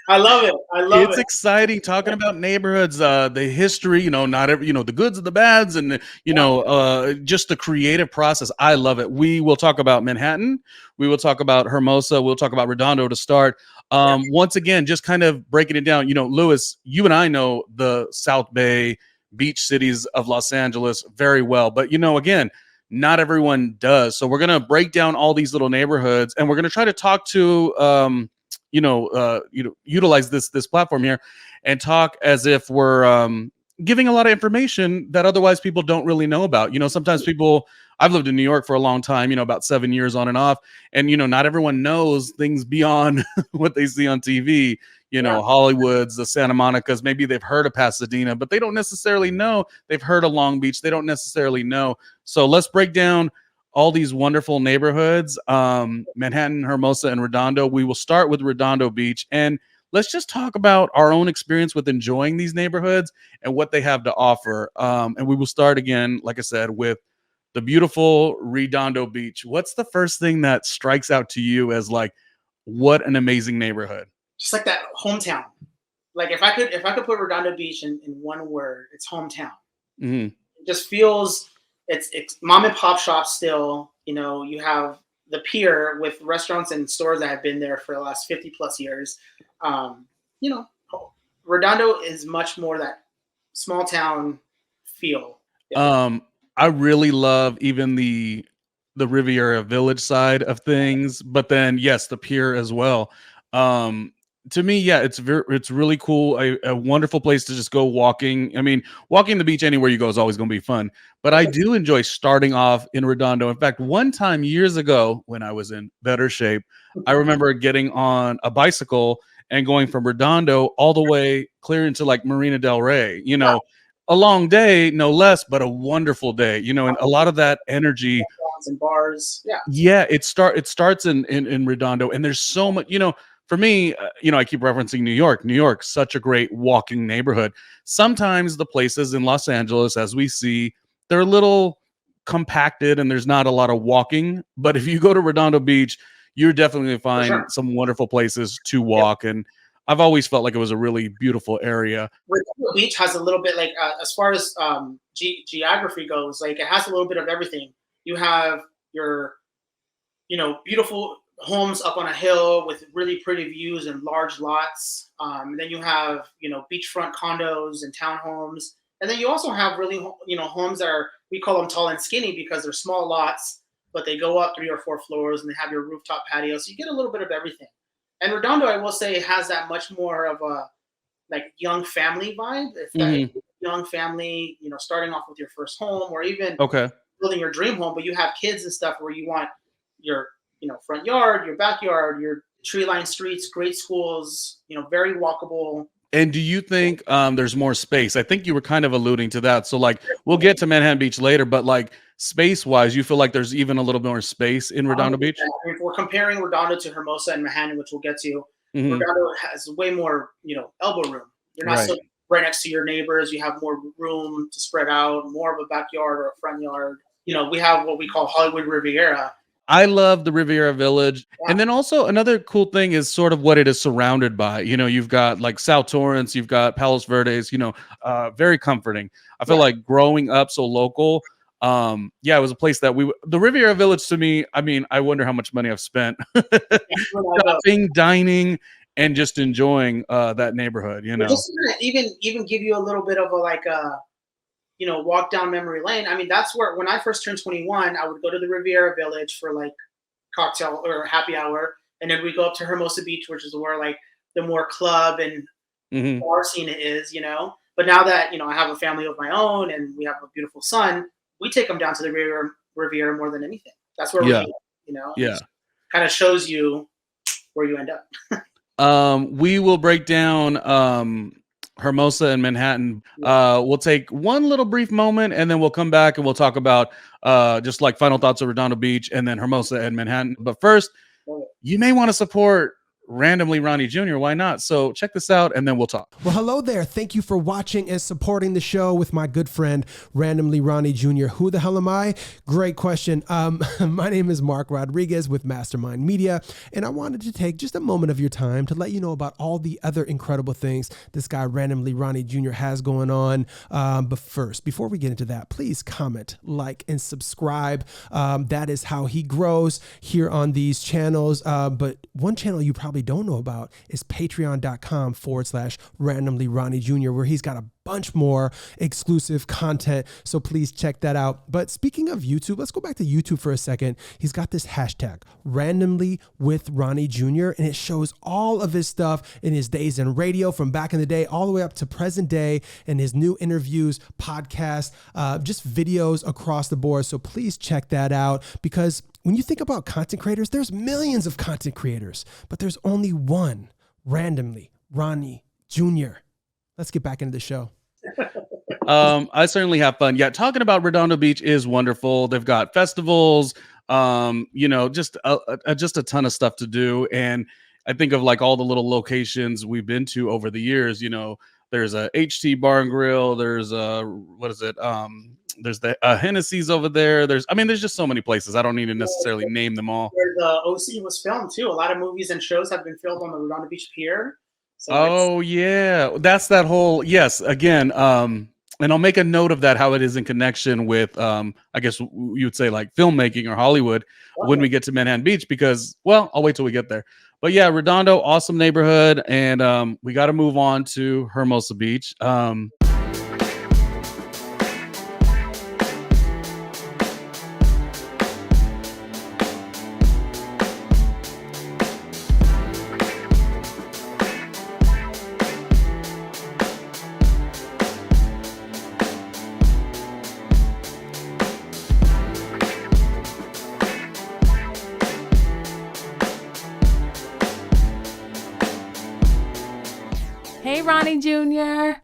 I love it. I love It's it. exciting talking about neighborhoods, the history, not every, the goods and the bads, and Yeah. just the creative process. I love it. We will talk about Manhattan. We will talk about Hermosa. We'll talk about Redondo to start. Yeah. Once again, just kind of breaking it down. Lewis, you and I know the South Bay beach cities of Los Angeles very well, but again, not everyone does. So we're gonna break down all these little neighborhoods, and we're gonna try to talk to utilize this platform here and talk as if we're giving a lot of information that otherwise people don't really know about. Sometimes people, I've lived in New York for a long time, about 7 years on and off, and not everyone knows things beyond what they see on TV. Yeah. Hollywood's, the Santa Monica's, maybe they've heard of Pasadena, but they don't necessarily know. They've heard of Long Beach, they don't necessarily know. So let's break down all these wonderful neighborhoods, Manhattan, Hermosa, and Redondo. We will start with Redondo Beach, and let's just talk about our own experience with enjoying these neighborhoods and what they have to offer. And we will start again, like I said, with the beautiful Redondo Beach. What's the first thing that strikes out to you as like, what an amazing neighborhood? Just like that hometown. Like if I could put Redondo Beach in one word, it's hometown. Mm-hmm. It just feels it's mom and pop shops still. You have the Pier with restaurants and stores that have been there for the last 50 plus years. Um, you know, Redondo is much more that small town feel. I really love even the Riviera Village side of things, but then yes, the Pier as well. Um, to me, yeah, it's really cool. A wonderful place to just go walking. I mean, walking the beach anywhere you go is always going to be fun. But I do enjoy starting off in Redondo. In fact, one time years ago when I was in better shape, I remember getting on a bicycle and going from Redondo all the way clear into like Marina Del Rey. Yeah, A long day, no less, but a wonderful day. And a lot of that energy. restaurants and bars. Yeah, Yeah, it starts in Redondo, and there's so much. For me, I keep referencing New York. New York, such a great walking neighborhood. Sometimes the places in Los Angeles, as we see, they're a little compacted, and there's not a lot of walking. But if you go to Redondo Beach, you're definitely going to for find sure. some wonderful places to Yep. walk. And I've always felt like it was a really beautiful area. Redondo Beach has a little bit like as far as geography goes, like it has a little bit of everything. You have your beautiful homes up on a hill with really pretty views and large lots. And then you have, beachfront condos and townhomes. And then you also have really, homes that are, we call them tall and skinny because they're small lots, but they go up 3 or 4 floors and they have your rooftop patio. So you get a little bit of everything. And Redondo, I will say, has that much more of a like young family vibe. If that Mhm. young family, starting off with your first home or even Okay. building your dream home, but you have kids and stuff where you want your front yard, your backyard, your tree lined streets, great schools, very walkable. And do you think there's more space? I think you were kind of alluding to that. So, like, we'll get to Manhattan Beach later, but like space wise, you feel like there's even a little bit more space in Redondo Beach? If we're comparing Redondo to Hermosa and Manhattan, which we'll get to, Hmm. Redondo has way more, elbow room. You're not Right. so right next to your neighbors. You have more room to spread out, more of a backyard or a front yard. We have what we call Hollywood Riviera. I love the Riviera Village. Yeah, And then also another cool thing is sort of what it is surrounded by. You've got like South Torrance, you've got Palos Verdes, very comforting. I feel yeah. like growing up so local, yeah, it was a place that the Riviera Village to me, I mean, I wonder how much money I've spent shopping, dining, and just enjoying that neighborhood, But just to even give you a little bit of a like a walk down memory lane. I mean, that's where when I first turned 21, I would go to the Riviera Village for like cocktail or happy hour, and then we go up to Hermosa Beach, which is where like the more club and Hmm. bar scene is. But now that I have a family of my own and we have a beautiful son, we take them down to the Riviera more than anything. That's where we Yeah. meet. And Yeah. it kind of shows you where you end up. We will break down Hermosa and Manhattan. We'll take one little brief moment, and then we'll come back and we'll talk about just like final thoughts of Redondo Beach and then Hermosa and Manhattan. But first, you may want to support randomly Ronnie Jr. Why not? So check this out and then we'll talk. Well, hello there. Thank you for watching and supporting the show with my good friend, Randomly Ronnie Jr. Who the hell am I? Great question. My name is Mark Rodriguez with Mastermind Media, and I wanted to take just a moment of your time to let you know about all the other incredible things this guy, Randomly Ronnie Jr. has going on. But first, before we get into that, please comment, like, and subscribe. That is how he grows here on these channels. But one channel you probably don't know about is patreon.com/randomly Ronnie Jr., where he's got a bunch more exclusive content. So please check that out. But speaking of YouTube, let's go back to YouTube for a second. He's got this hashtag randomly with Ronnie Jr. and it shows all of his stuff in his days in radio from back in the day, all the way up to present day, and his new interviews, podcasts, just videos across the board. So please check that out, because when you think about content creators, there's millions of content creators, but there's only one, Randomly Ronnie Jr. Let's get back into the show. I certainly have fun. Yeah, talking about Redondo Beach is wonderful. They've got festivals, just a ton of stuff to do. And I think of like all the little locations we've been to over the years. There's a HT Bar and Grill. There's there's the Hennessy's over there. There's just so many places. I don't need to necessarily name them all. Where the OC was filmed too. A lot of movies and shows have been filmed on the Redondo Beach Pier. So yeah, that's that whole, yes, again, and I'll make a note of that, how it is in connection with, I guess you would say like filmmaking or Hollywood when we get to Manhattan Beach, because, well, I'll wait till we get there. But yeah, Redondo, awesome neighborhood, and we got to move on to Hermosa Beach. Hey, Ronnie Jr.